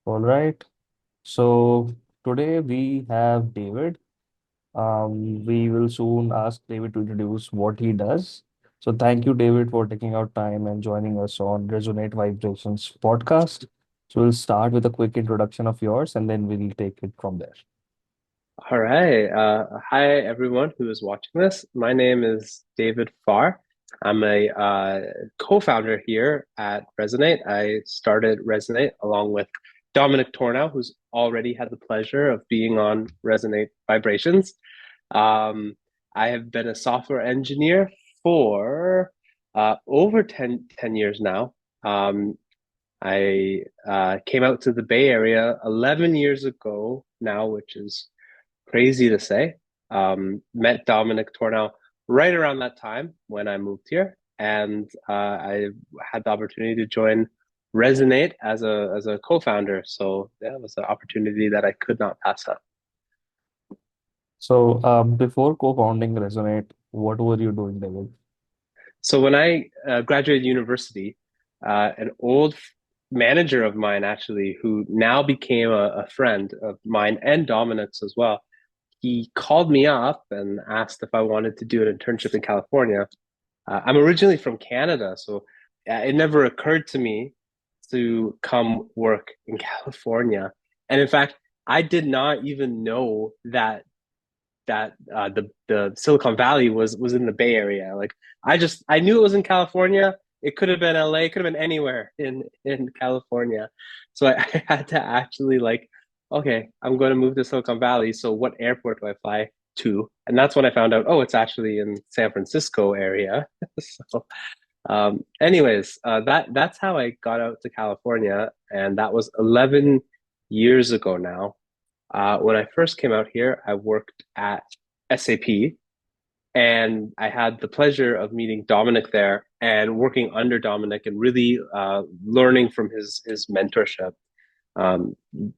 All right. So today we have David. We will soon ask David to introduce what he does. So thank you, David, for taking out time and joining us on Resonate Vibrations podcast. So we'll start with a quick introduction of yours and then we'll take it from there. All right. Hi, everyone who is watching this. My name is David Farr. I'm a co-founder here at Resonate. I started Resonate along with Dominic Tornow, who's already had the pleasure of being on Resonate Vibrations. Um, I have been a software engineer for over 10 years now. I came out to the Bay Area 11 years ago now, which is crazy to say. Met Dominic Tornow right around that time when I moved here, and I had the opportunity to join Resonate as a co-founder. So yeah, it was an opportunity that I could not pass up. So before co-founding Resonate, what were you doing, David? So when I graduated university, an old manager of mine actually, who now became a friend of mine and Dominic's as well, he called me up and asked if I wanted to do an internship in California. I'm originally from Canada, so it never occurred to me to come work in California. And in fact, I did not even know that the Silicon Valley was in the Bay Area. Like I knew it was in California. It could have been LA, it could have been anywhere in California. So I had to actually like, okay, I'm going to move to Silicon Valley. So what airport do I fly to? And that's when I found out, oh, it's actually in San Francisco area. So anyways, that's how I got out to California, and that was 11 years ago now. When I first came out here, I worked at SAP, and I had the pleasure of meeting Dominic there and working under Dominic and really learning from his mentorship.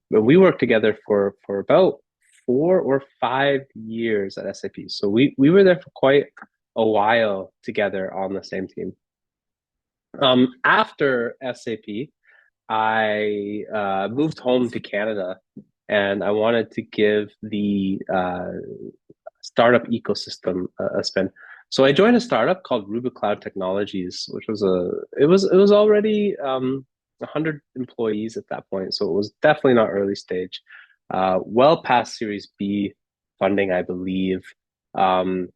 We worked together for about 4 or 5 years at SAP, so we were there for quite a while together on the same team. After SAP, I moved home to Canada and I wanted to give the startup ecosystem a spin. So I joined a startup called Rubik Cloud Technologies, which was it was already 100 employees at that point, so it was definitely not early stage. Well past Series B funding, I believe. Um,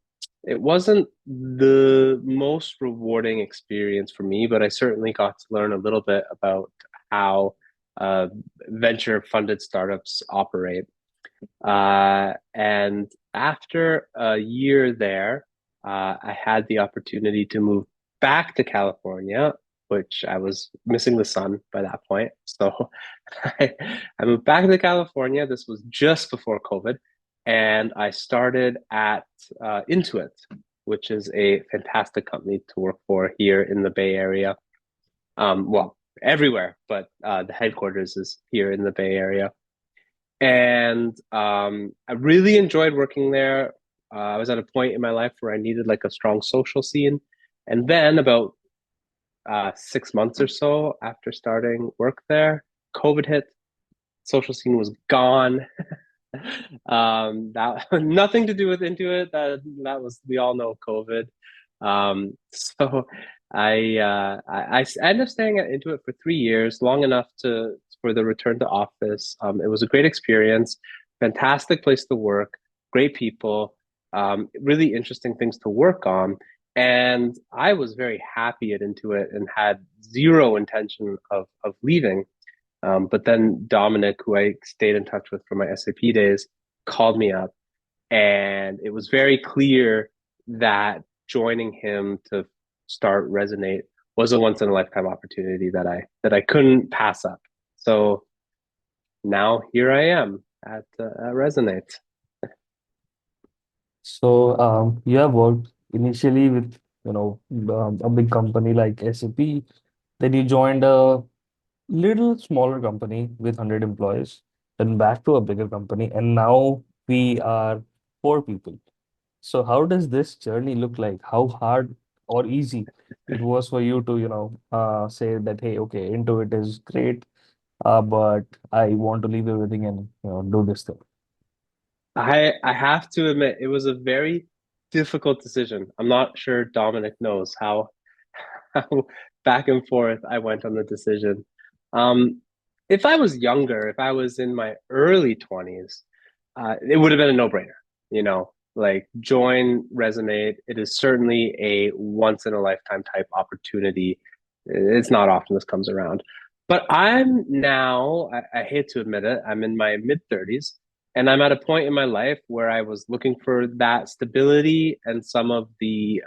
it wasn't the most rewarding experience for me, but I certainly got to learn a little bit about how uh, venture funded startups operate. And after a year there, I had the opportunity to move back to California, which I was missing the sun by that point. So I, I moved back to California. This was just before COVID. And I started at Intuit, which is a fantastic company to work for here in the Bay Area. Well, everywhere, but the headquarters is here in the Bay Area. And I really enjoyed working there. I was at a point in my life where I needed like a strong social scene. And then about 6 months or so after starting work there, COVID hit. Social scene was gone. That nothing to do with Intuit. That was, we all know, COVID. So I ended up staying at Intuit for 3 years, long enough to for the return to office. It was a great experience, fantastic place to work, great people, really interesting things to work on. And I was very happy at Intuit and had zero intention of leaving. But then Dominic, who I stayed in touch with from my SAP days, called me up, and it was very clear that joining him to start Resonate was a once in a lifetime opportunity that I couldn't pass up. So now here I am at Resonate. So you have worked initially with, a big company like SAP. Then you joined a little smaller company with 100 employees, then back to a bigger company, and now we are four people. So how does this journey look like? How hard or easy it was for you to, say that, hey, okay, Intuit is great. but I want to leave everything and do this thing. I have to admit it was a very difficult decision. I'm not sure Dominic knows how back and forth I went on the decision. Um, if I was younger, if I was in my early 20s, it would have been a no-brainer, like join Resonate. It is certainly a once in a lifetime type opportunity. It's not often this comes around. But I'm now, I hate to admit it, I'm in my mid 30s, and I'm at a point in my life where I was looking for that stability and some of the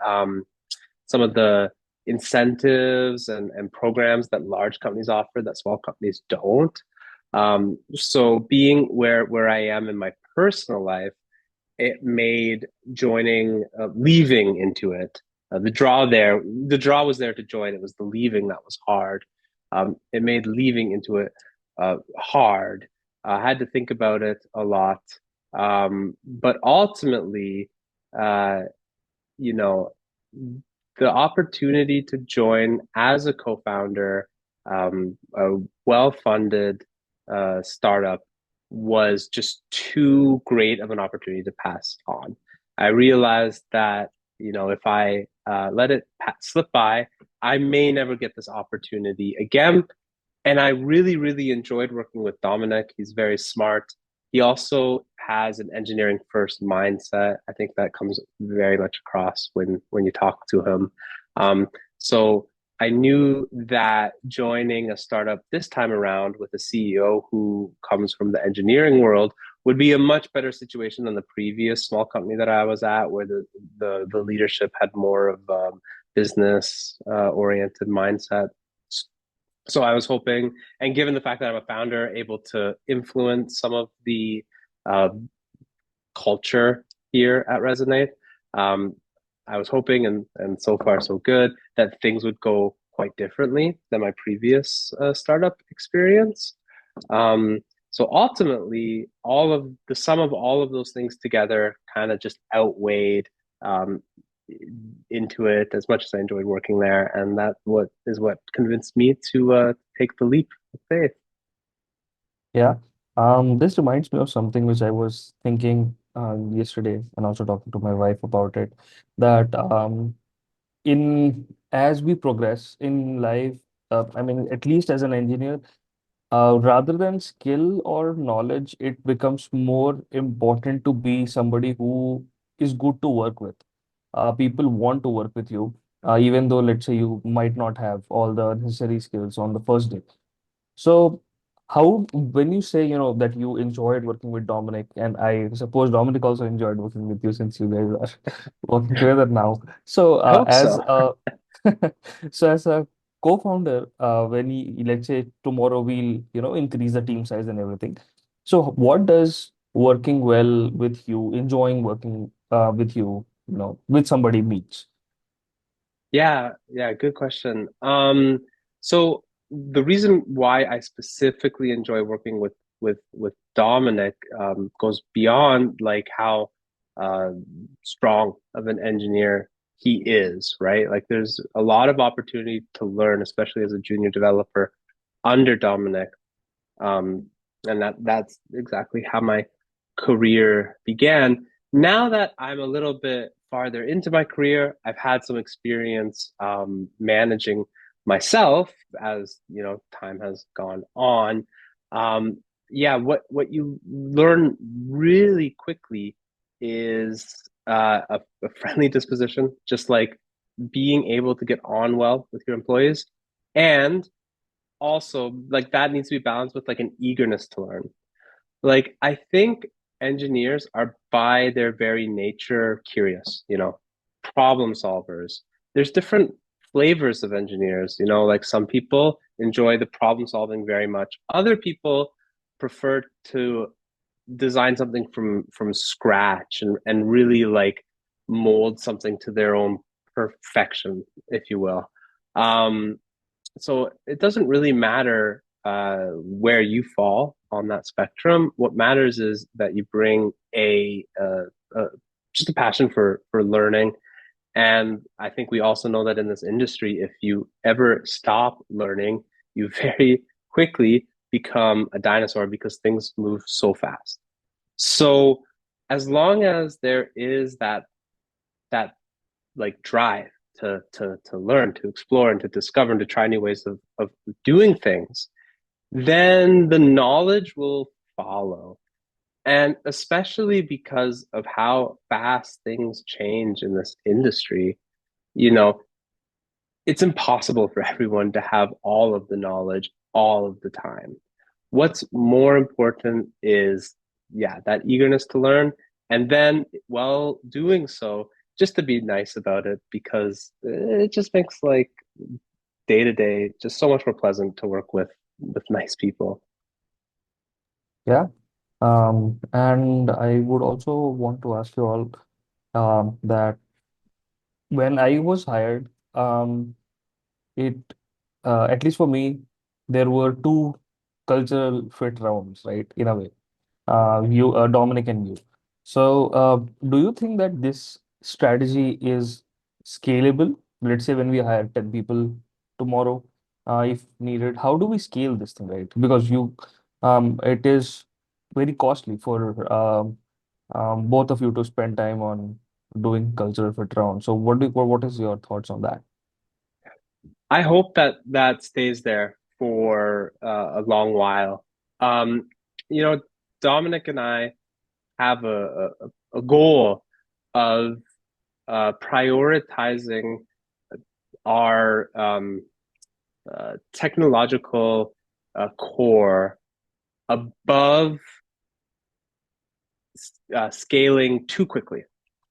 incentives and programs that large companies offer that small companies don't. So being where I am in my personal life, it made joining, leaving into it. The draw was there to join. It was the leaving that was hard. It made leaving into it hard. I had to think about it a lot. But ultimately, uh, you know, the opportunity to join as a co-founder, a well-funded startup was just too great of an opportunity to pass on. I realized that, if I let it slip by, I may never get this opportunity again. And I really, really enjoyed working with Dominic. He's very smart. He also has an engineering first mindset. I think that comes very much across when you talk to him. So I knew that joining a startup this time around with a CEO who comes from the engineering world would be a much better situation than the previous small company that I was at, where the leadership had more of business oriented mindset. So I was hoping, and given the fact that I'm a founder, able to influence some of the uh, culture here at Resonate, um, I was hoping, and so far so good, that things would go quite differently than my previous startup experience. Um, so ultimately, all of the sum of all of those things together kind of just outweighed um, into it as much as I enjoyed working there, and that is what convinced me to take the leap of faith. Yeah. This reminds me of something which I was thinking yesterday and also talking to my wife about it. That in as we progress in life, I mean, at least as an engineer, rather than skill or knowledge, it becomes more important to be somebody who is good to work with. People want to work with you, even though, let's say, you might not have all the necessary skills on the first day. So, how, when you say, that you enjoyed working with Dominic, and I suppose Dominic also enjoyed working with you since you guys are working together now. So, I hope as so. a so as a co-founder, when let's say tomorrow we'll, increase the team size and everything. So, what does working well with you, enjoying working with you, with somebody means? Yeah, yeah, good question. So the reason why I specifically enjoy working with Dominic goes beyond like how uh, strong of an engineer he is, right? Like there's a lot of opportunity to learn, especially as a junior developer under Dominic. Um, and that's exactly how my career began. Now that I'm a little bit farther into my career, I've had some experience managing myself as time has gone on. Um, yeah, what you learn really quickly is a friendly disposition, just like being able to get on well with your employees, and also like that needs to be balanced with like an eagerness to learn. Like I think engineers are by their very nature curious, problem solvers. There's different flavors of engineers, like some people enjoy the problem solving very much. Other people prefer to design something from scratch and really like mold something to their own perfection, if you will. Um, so it doesn't really matter where you fall on that spectrum. What matters is that you bring a just a passion for learning. And I think we also know that in this industry, if you ever stop learning, you very quickly become a dinosaur because things move so fast. So as long as there is that like drive to learn, to explore, and to discover and to try new ways of doing things, then the knowledge will follow. And especially because of how fast things change in this industry, you know, it's impossible for everyone to have all of the knowledge all of the time. What's more important is, yeah, that eagerness to learn. And then while doing so, just to be nice about it because it just makes like day to day just so much more pleasant to work with nice people. Yeah. And I would also want to ask you all that when I was hired, it at least for me, there were two cultural fit rounds, right? In a way, you, Dominic, and you. So, do you think that this strategy is scalable? Let's say when we hire 10 people tomorrow, if needed, how do we scale this thing, right? Because it is very costly for both of you to spend time on doing cultural fit round. So, what is your thoughts on that? I hope that that stays there for a long while. Um, you know, Dominic and I have a goal of prioritizing our technological core above scaling too quickly.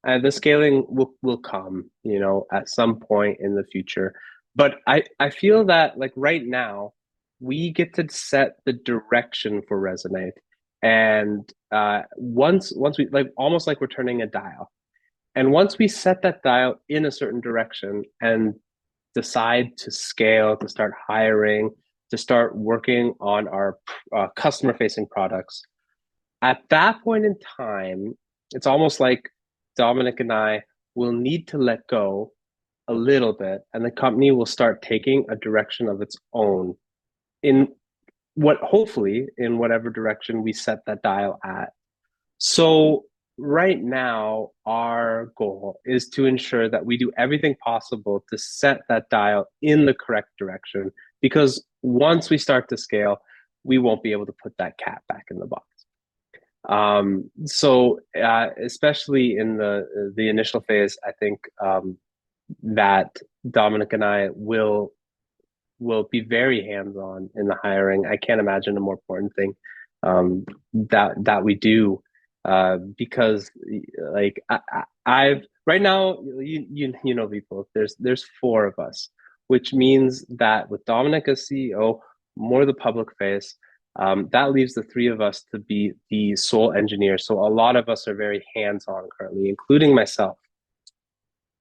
The scaling will come, you know, at some point in the future. But I feel that like right now, we get to set the direction for Resonate. And once we like almost like we're turning a dial. And once we set that dial in a certain direction and decide to scale, to start hiring, to start working on our customer facing products, at that point in time, it's almost like Dominic and I will need to let go a little bit, and the company will start taking a direction of its own in what hopefully in whatever direction we set that dial at. So right now, our goal is to ensure that we do everything possible to set that dial in the correct direction, because once we start to scale, we won't be able to put that cat back in the box. So especially in the initial phase, I think that Dominic and I will be very hands-on in the hiring. I can't imagine a more important thing that we do because like I've right now you know people there's four of us, which means that with Dominic as CEO, more the public face, that leaves the three of us to be the sole engineers. So a lot of us are very hands-on currently, including myself.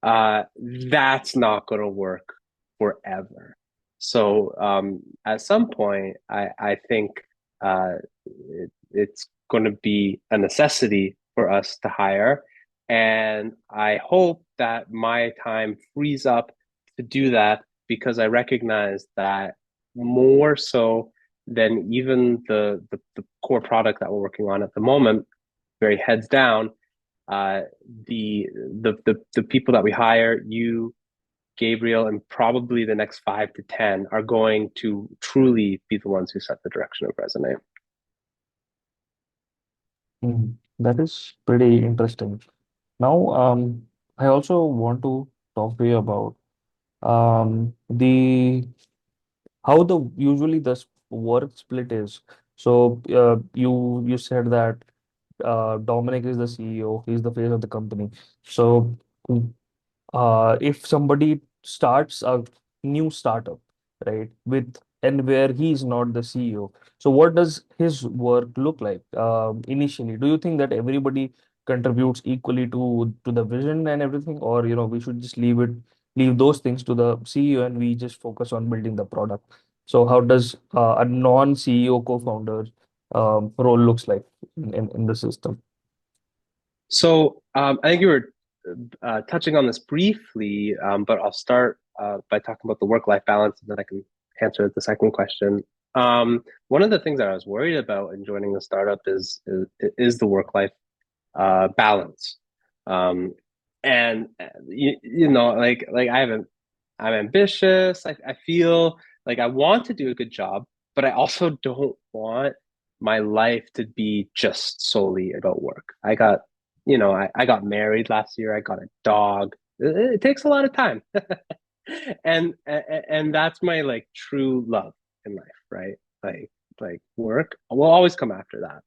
That's not going to work forever. So at some point, I think it's going to be a necessity for us to hire. And I hope that my time frees up to do that because I recognize that more so than even the core product that we're working on at the moment, very heads down, uh, the people that we hire, you, Gabriel, and probably the next 5 to 10 are going to truly be the ones who set the direction of Resonate. That is pretty interesting. Now, I also want to talk to you about the how the usually the work split is. So, you said that Dominic is the CEO, he's the face of the company. So, if somebody starts a new startup, right, with and where he's not the CEO, so what does his work look like initially? Do you think that everybody contributes equally to the vision and everything, or we should just leave those things to the CEO and we just focus on building the product? So how does a non-CEO co-founder role looks like in the system? So I think you were touching on this briefly, but I'll start by talking about the work-life balance, and then I can answer the second question. One of the things that I was worried about in joining the startup is the work life balance. Um, and you know, like I'm ambitious. I feel like I want to do a good job, but I also don't want my life to be just solely about work. I got married last year. I got a dog. It takes a lot of time, and that's my like true love in life, right? Like like work will always come after that.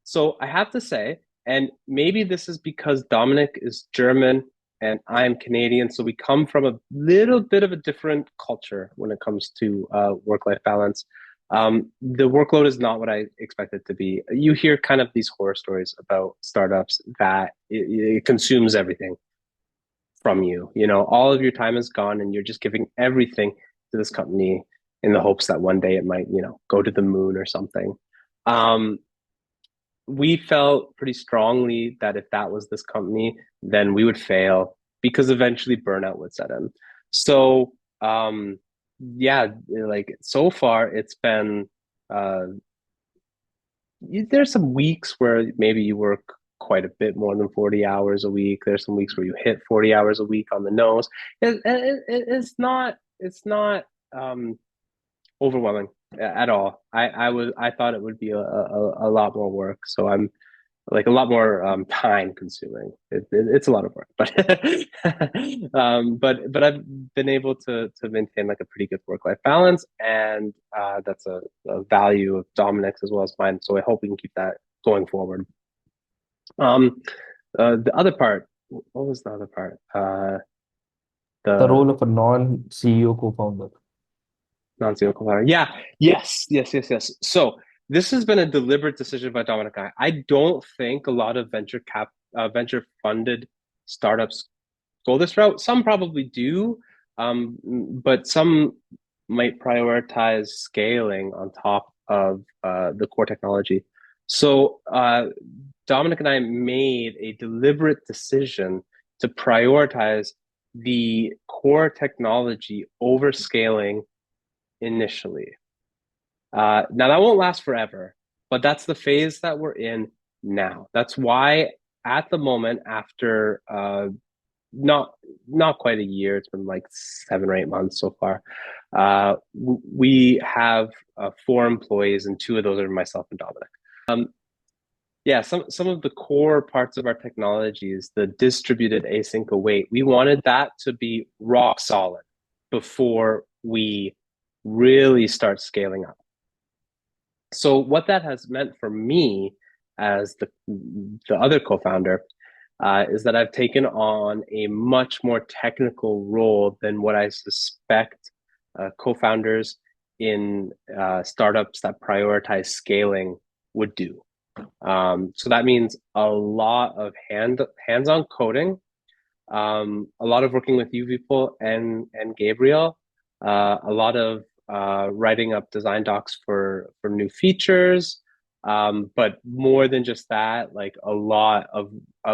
So I have to say, and maybe this is because Dominic is German and I'm Canadian, so we come from a little bit of a different culture when it comes to work-life balance. The workload is not what I expect it to be. You hear kind of these horror stories about startups that it consumes everything from you. You know, all of your time is gone and you're just giving everything to this company in the hopes that one day it might, go to the moon or something. Um, we felt pretty strongly that if that was this company, then we would fail because eventually burnout would set in. So, yeah, like so far, it's been uh, there's some weeks where maybe you work quite a bit more than 40 hours a week. There's some weeks where you hit 40 hours a week on the nose. It's not overwhelming at all. I thought it would be a lot more work. So I'm like a lot more time consuming. It's a lot of work, but but I've been able to maintain like a pretty good work life balance, and that's a value of Dominic's as well as mine. So I hope we can keep that going forward. Um, the other part, what was the other part? The The role of a non-CEO co-founder. non-CEO co-founder. Yeah, yes. So this has been a deliberate decision by Dominic and I. I don't think a lot of venture funded startups go this route. Some probably do, but some might prioritize scaling on top of the core technology. So Dominic and I made a deliberate decision to prioritize the core technology over scaling initially. Now that won't last forever, but that's the phase that we're in now. That's why at the moment, after not not quite a year, it's been like 7 or 8 months so far. We have 4 employees, and two of those are myself and Dominic. Yeah, some of the core parts of our technology is the distributed async await. We wanted that to be rock solid before we really start scaling up. So what that has meant for me as the other co-founder is that I've taken on a much more technical role than what I suspect co-founders in startups that prioritize scaling would do. So that means a lot of hands-on coding, a lot of working with you people and Gabriel, a lot of writing up design docs for new features, but more than just that, like a lot of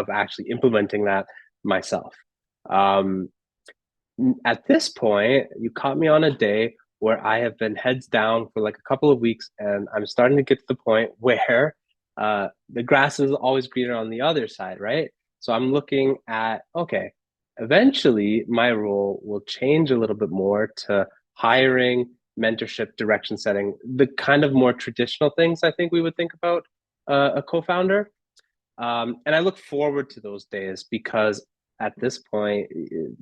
actually implementing that myself. Um, at this point, you caught me on a day where I have been heads down for like a couple of weeks, and I'm starting to get to the point where the grass is always greener on the other side, right? So I'm looking at, okay, eventually my role will change a little bit more to hiring, mentorship, direction setting, the kind of more traditional things I think we would think about a co-founder. And I look forward to those days because at this point,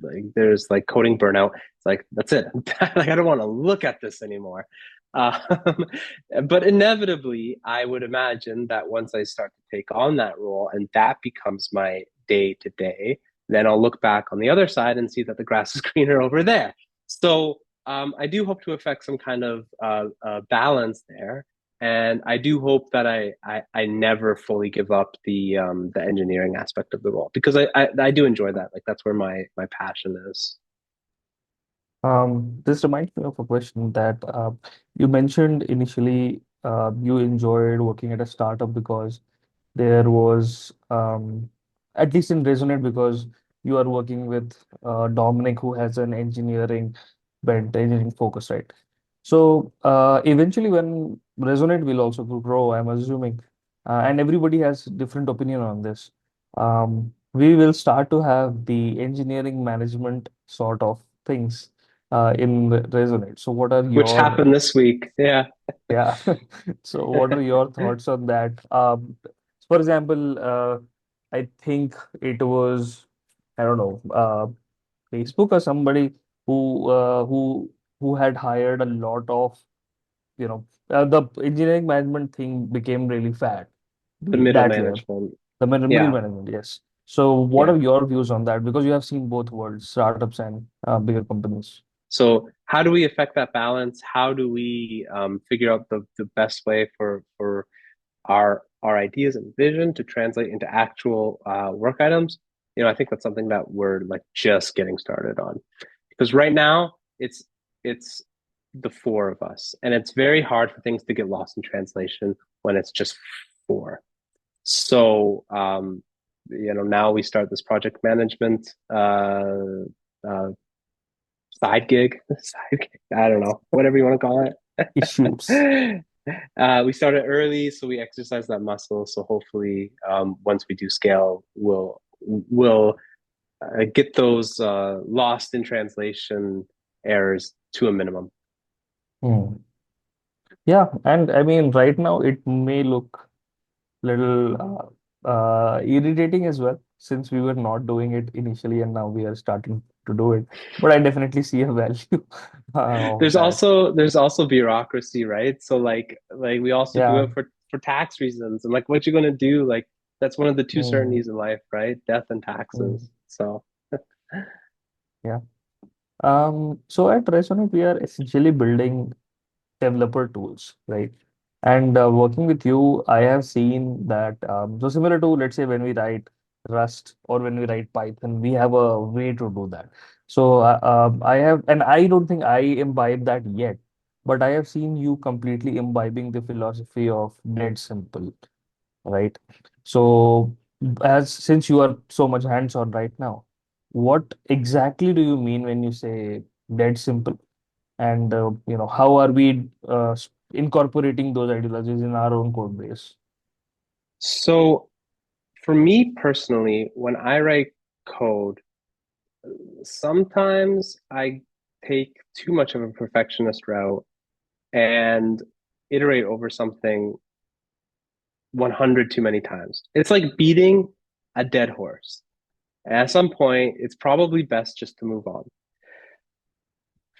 like there's like coding burnout. It's like that's it. Like I don't want to look at this anymore. Um, but inevitably, I would imagine that once I start to take on that role and that becomes my day to day, then I'll look back on the other side and see that the grass is greener over there. So I do hope to affect some kind of balance there, and I do hope that I never fully give up the engineering aspect of the role because I do enjoy that. Like that's where my passion is. This reminds me of a question that you mentioned initially. You enjoyed working at a startup because there was, at least in Resonate, because you are working with Dominic, who has an engineering bent, engineering focus, right? So eventually, when Resonate will also grow, I'm assuming, and everybody has different opinion on this. We will start to have the engineering management sort of things in Resonate. So, what are which your happened this week. Yeah. yeah? So, what are your thoughts on that? For example, I think it was I don't know Facebook or somebody who uh, who who had hired a lot of the engineering management thing became really fat The middle that year. management. The middle Yeah. management, yes. So, what Yeah. are your views on that? Because you have seen both worlds, startups and bigger companies. So how do we affect that balance? How do we figure out the best way for our ideas and vision to translate into actual work items? I think that's something that we're like just getting started on. Because right now it's the four of us, and it's very hard for things to get lost in translation when it's just four. So now we start this project management uh, side gig, side gig, I don't know, whatever you want to call Issues. it. We started early, so we exercise that muscle. So hopefully, once we do scale, we'll get those lost in translation errors to a minimum. Hmm. Yeah, and I mean, right now it may look little irritating as well, since we were not doing it initially and now we are starting to do it. But I definitely see a value of that. There's also bureaucracy, right? So like we also do Yeah. it for tax reasons, and like what you're gonna do, like that's one of the two Mm, certainties in life, right? Death and mm, taxes. So yeah. So at Resonate, we are essentially building developer tools, right? And working with you, I have seen that, so similar to, let's say, when we write Rust or when we write Python, we have a way to do that. So I have, and I don't think I imbibe that yet, but I have seen you completely imbibing the philosophy of dead simple, right? So, as since you are so much hands-on right now, what exactly do you mean when you say dead simple? And how are we incorporating those ideologies in our own code base? so for me personally, when I write code, sometimes I take too much of a perfectionist route and iterate over something 100 too many times. It's like beating a dead horse. And at some point, it's probably best just to move on.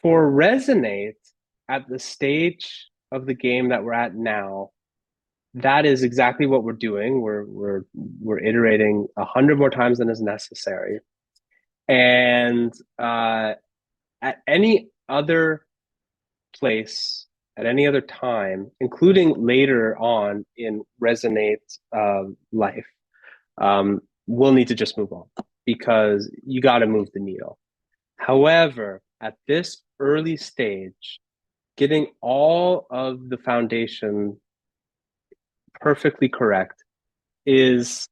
For Resonate, at the stage of the game that we're at now, that is exactly what we're doing. We're iterating 100 more times than is necessary. And at any other place, at any other time, including later on in Resonate life, we'll need to just move on because you got to move the needle. However, at this early stage, getting all of the foundation perfectly correct is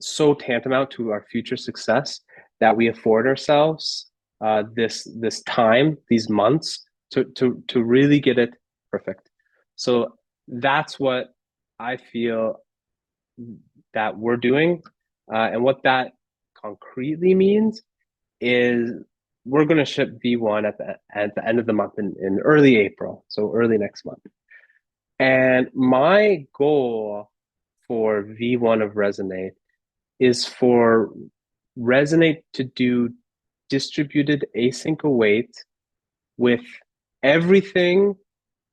so tantamount to our future success that we afford ourselves this time, these months to really get it perfect. So that's what I feel that we're doing, and what that concretely means is we're going to ship V1 at the end of the month in early April, so early next month. And my goal for V1 of Resonate is for Resonate to do distributed async await with everything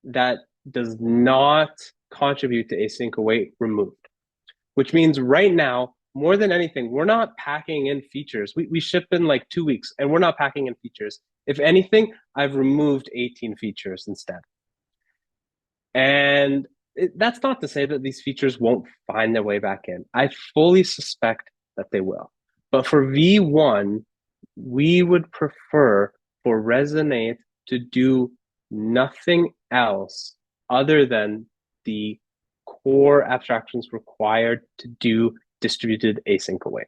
that does not contribute to async await removed. Which means right now, more than anything, we're not packing in features. We ship in like 2 weeks and we're not packing in features. If anything, I've removed 18 features instead. And that's not to say that these features won't find their way back in. I fully suspect that they will. But for V1, we would prefer for Resonate to do nothing else other than the core abstractions required to do distributed async await.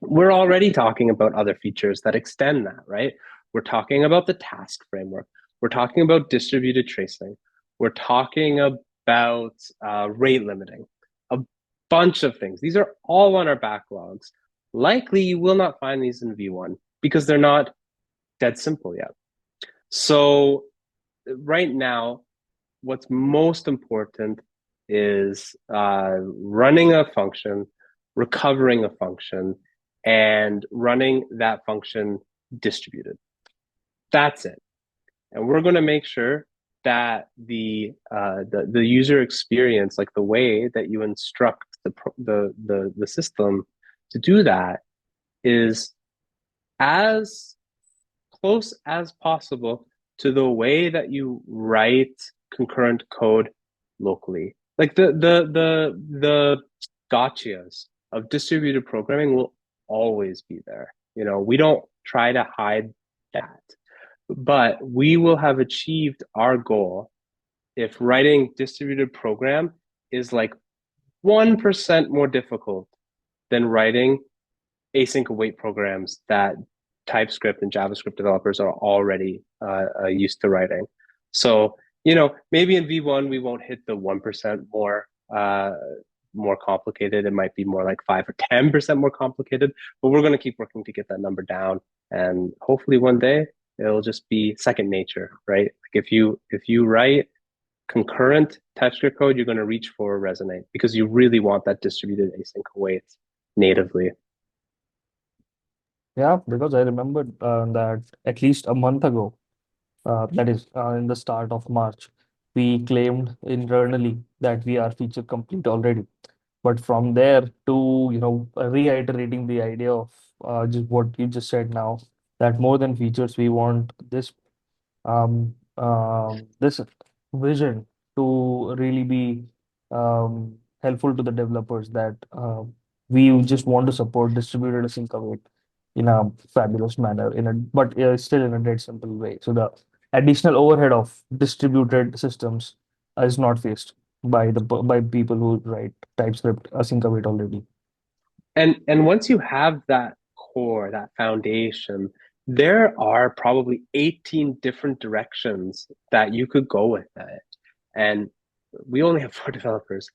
We're already talking about other features that extend that, right? We're talking about the task framework. We're talking about distributed tracing. We're talking about rate limiting, a bunch of things. These are all on our backlogs. Likely you will not find these in V1 because they're not dead simple yet. So right now, what's most important is running a function, recovering a function, and running that function distributed. That's it. And we're going to make sure that the user experience, like the way that you instruct the system to do that, is as close as possible to the way that you write concurrent code locally. Like the gotchas of distributed programming will always be there. You know, we don't try to hide that, but we will have achieved our goal if writing distributed program is like 1% more difficult than writing async await programs that TypeScript and JavaScript developers are already used to writing. So, you know, maybe in V1 we won't hit the 1% more complicated. It might be more like 5 or 10% more complicated, but we're going to keep working to get that number down. And hopefully one day it'll just be second nature, right? Like if you write concurrent TypeScript code, you're going to reach for Resonate because you really want that distributed async await natively. Yeah, because I remember that at least a month ago, that is in the start of March, we claimed internally that we are feature complete already. But from there to, reiterating the idea of just what you just said now, that more than features, we want this vision to really be helpful to the developers, that we just want to support distributed async await in a fabulous manner, but still in a dead simple way. So the additional overhead of distributed systems is not faced by people who write TypeScript async await already. And once you have that core, that foundation, there are probably 18 different directions that you could go with it. And we only have 4 developers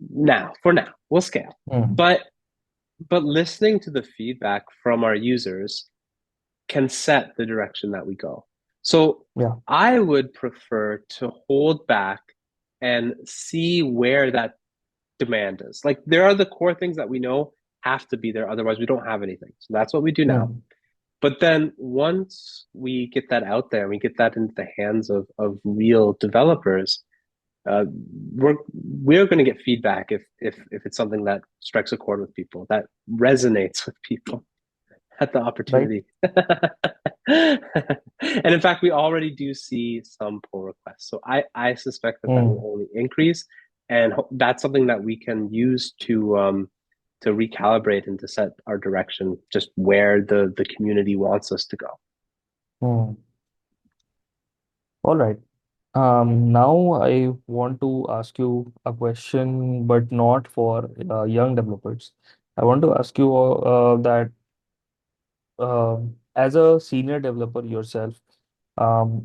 now. For now, we'll scale. Mm. But listening to the feedback from our users can set the direction that we go. So Yeah. I would prefer to hold back and see where that demand is. Like there are the core things that we know have to be there, otherwise we don't have anything. So that's what we do now. Mm. But then once we get that out there, we get that into the hands of real developers, uh, we're going to get feedback if it's something that strikes a chord with people, that resonates with people at the Right. opportunity. And in fact, we already do see some pull requests. So I suspect that that will Mm. only increase. And that's something that we can use to recalibrate and to set our direction, just where the community wants us to go. Mm. All right. Now I want to ask you a question, but not for young developers. I want to ask you that as a senior developer yourself,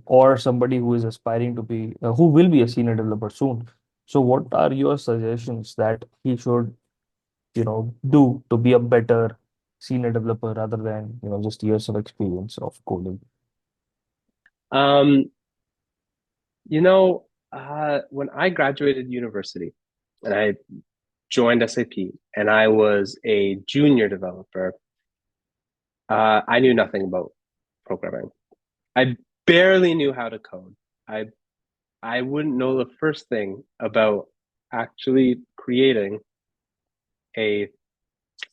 or somebody who is aspiring to be, who will be a senior developer soon. So, what are your suggestions that he should, do to be a better senior developer rather than, just years of experience of coding? Um, you know, when I graduated university and I joined SAP and I was a junior developer, I knew nothing about programming. I barely knew how to code. I I wouldn't know the first thing about actually creating a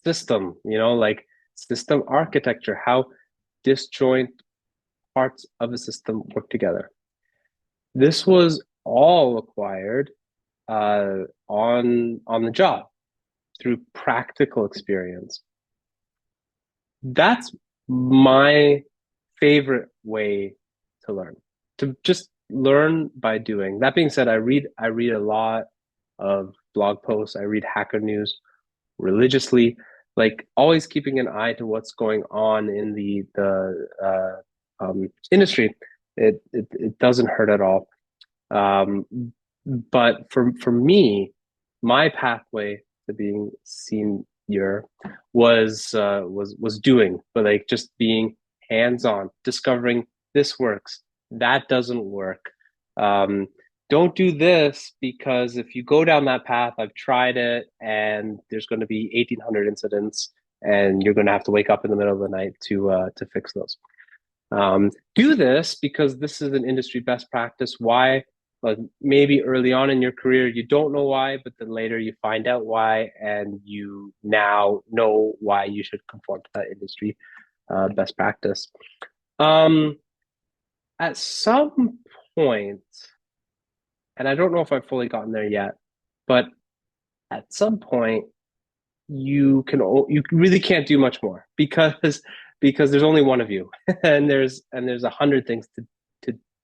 system, like system architecture, how disjoint parts of a system work together. This was all acquired on the job through practical experience. That's my favorite way to learn, to just learn by doing. That being said, I read a lot of blog posts. I read Hacker News religiously, like always keeping an eye to what's going on in the industry. It doesn't hurt at all. Um, but for me, my pathway to being senior was doing, but like just being hands-on, discovering this works, that doesn't work. Um, don't do this because if you go down that path, I've tried it, and there's going to be 1,800 incidents, and you're going to have to wake up in the middle of the night to fix those. Do this because this is an industry best practice. Why? Maybe early on in your career, you don't know why, but then later you find out why, and you now know why you should conform to that industry best practice. Um, at some point, and I don't know if I've fully gotten there yet, but at some point, you really can't do much more because there's only one of you, and there's 100 things to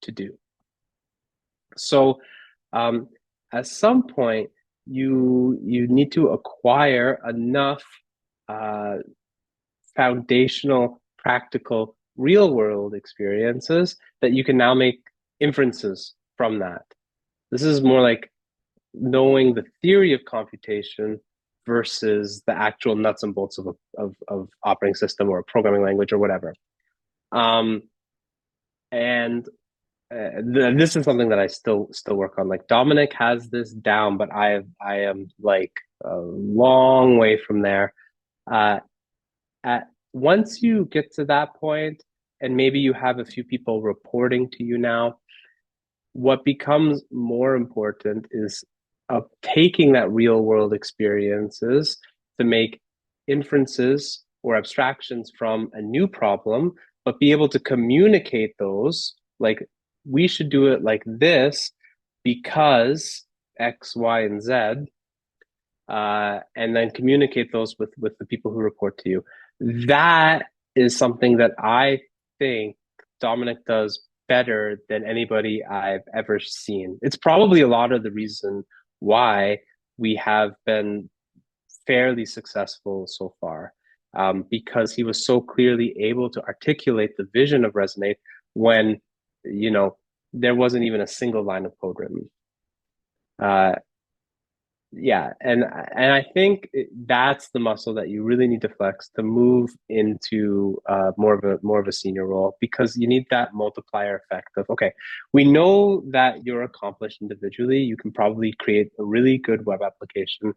to do. So um, at some point, you need to acquire enough uh, foundational, practical, real world experiences that you can now make inferences from that. This is more like knowing the theory of computation versus the actual nuts and bolts of operating system or programming language or whatever. Um, and this is something that I still work on. Like Dominic has this down, but I am like a long way from there. Uh, at Once you get to that point, and maybe you have a few people reporting to you now, what becomes more important is of taking that real world experiences to make inferences or abstractions from a new problem, but be able to communicate those like we should do it like this because X, Y, and Z, and then communicate those with the people who report to you. That is something that I think Dominic does better than anybody I've ever seen. It's probably a lot of the reason why we have been fairly successful so far, because he was so clearly able to articulate the vision of Resonate when, you know, there wasn't even a single line of code written. Uh, yeah, and I think that's the muscle that you really need to flex to move into more of a senior role, because you need that multiplier effect of, okay, we know that you're accomplished individually. You can probably create a really good web application.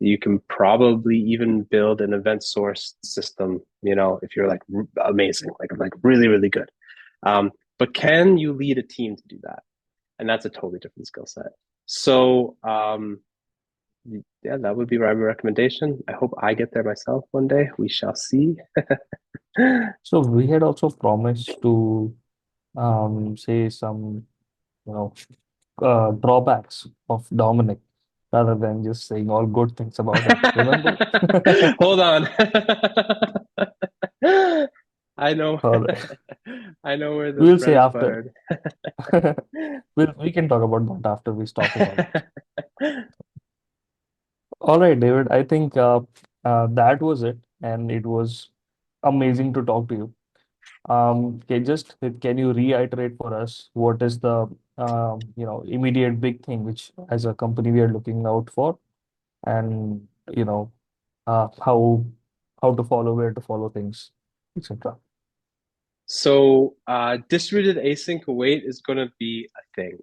You can probably even build an event source system, if you're like amazing, like really, really good. But can you lead a team to do that? And that's a totally different skill set. So yeah, that would be my recommendation. I hope I get there myself one day. We shall see. So we had also promised to say some, you know, drawbacks of Dominic rather than just saying all good things about him. Remember? Hold on. I know. All right. I know where this We'll bread say is after. buttered. We can talk about that after we stop recording. All right, David. I think that was it, and it was amazing to talk to you. Can you reiterate for us what is the immediate big thing which as a company we are looking out for, and how to follow, where to follow things, etc. So, distributed async await is going to be a thing.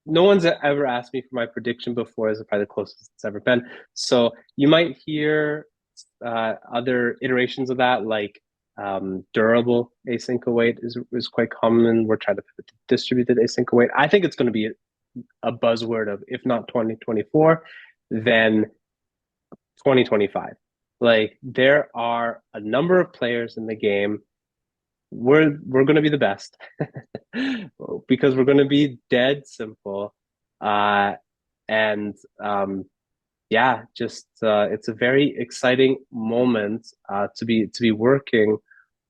No one's ever asked me for my prediction before. Is probably the closest it's ever been. So you might hear other iterations of that, like durable async await is quite common. We're trying to pivot to distributed async await. I think it's going to be a buzzword of, if not 2024, then 2025. Like there are a number of players in the game. We're going to be the best because we're going to be dead simple. Uh, and yeah, just it's a very exciting moment to be working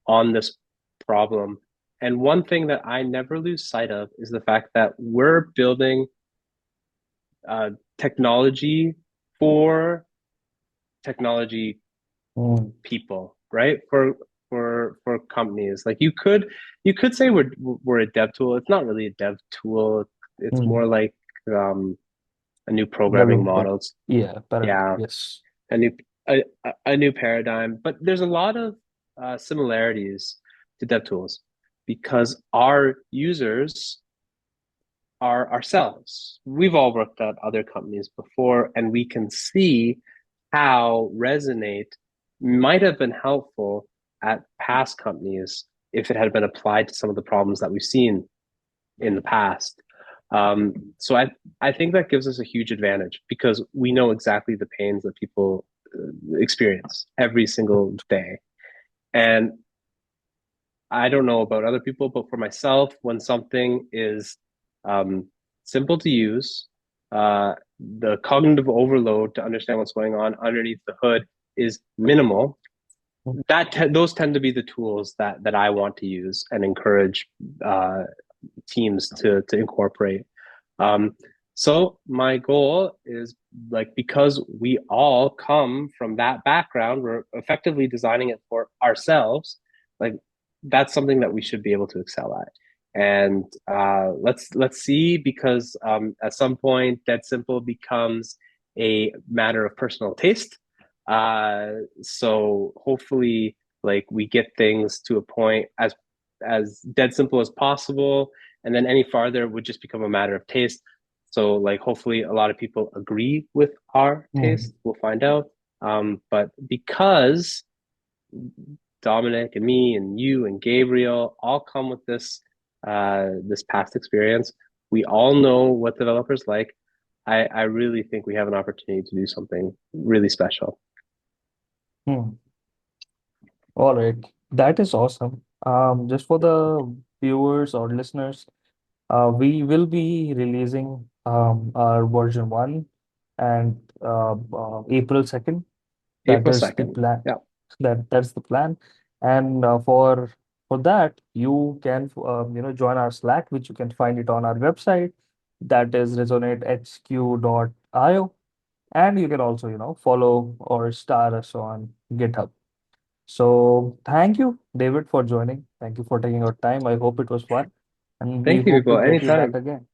on this problem. And one thing that I never lose sight of is the fact that we're building technology for technology Mm, people, right? For for companies. Like you could say we're a dev tool. It's not really a dev tool. It's Hmm. more like um, a new programming Development. model. It's, Yeah, paradigm. yeah, Yes. a new a new paradigm. But there's a lot of similarities to dev tools because our users are ourselves. We've all worked at other companies before, and we can see how Resonate might have been helpful at past companies if it had been applied to some of the problems that we've seen in the past. So I think that gives us a huge advantage because we know exactly the pains that people experience every single day. And I don't know about other people, but for myself, when something is um, simple to use, the cognitive overload to understand what's going on underneath the hood is minimal. Those tend to be the tools that I want to use and encourage uh, teams to incorporate. Um, so my goal is like because we all come from that background, we're effectively designing it for ourselves. Like that's something that we should be able to excel at. And let's see because at some point that simple becomes a matter of personal taste. So hopefully, like we get things to a point as dead simple as possible, and then any farther would just become a matter of taste. So like hopefully a lot of people agree with our Hmm. taste. We'll find out. But because Dominic and me and you and Gabriel all come with this past experience, we all know what developers like. I really think we have an opportunity to do something really special. Hmm. All right. That is awesome. Just for the viewers or listeners, we will be releasing our version one and April 2nd. That April is the 2nd. plan. Yeah. That's the plan. And for that, you can join our Slack, which you can find it on our website. That is resonatehq.io. And you can also, follow or star us on GitHub. So thank you, David, for joining. Thank you for taking your time. I hope it was fun. And we Thank you, hope to people. get you back Anytime. again.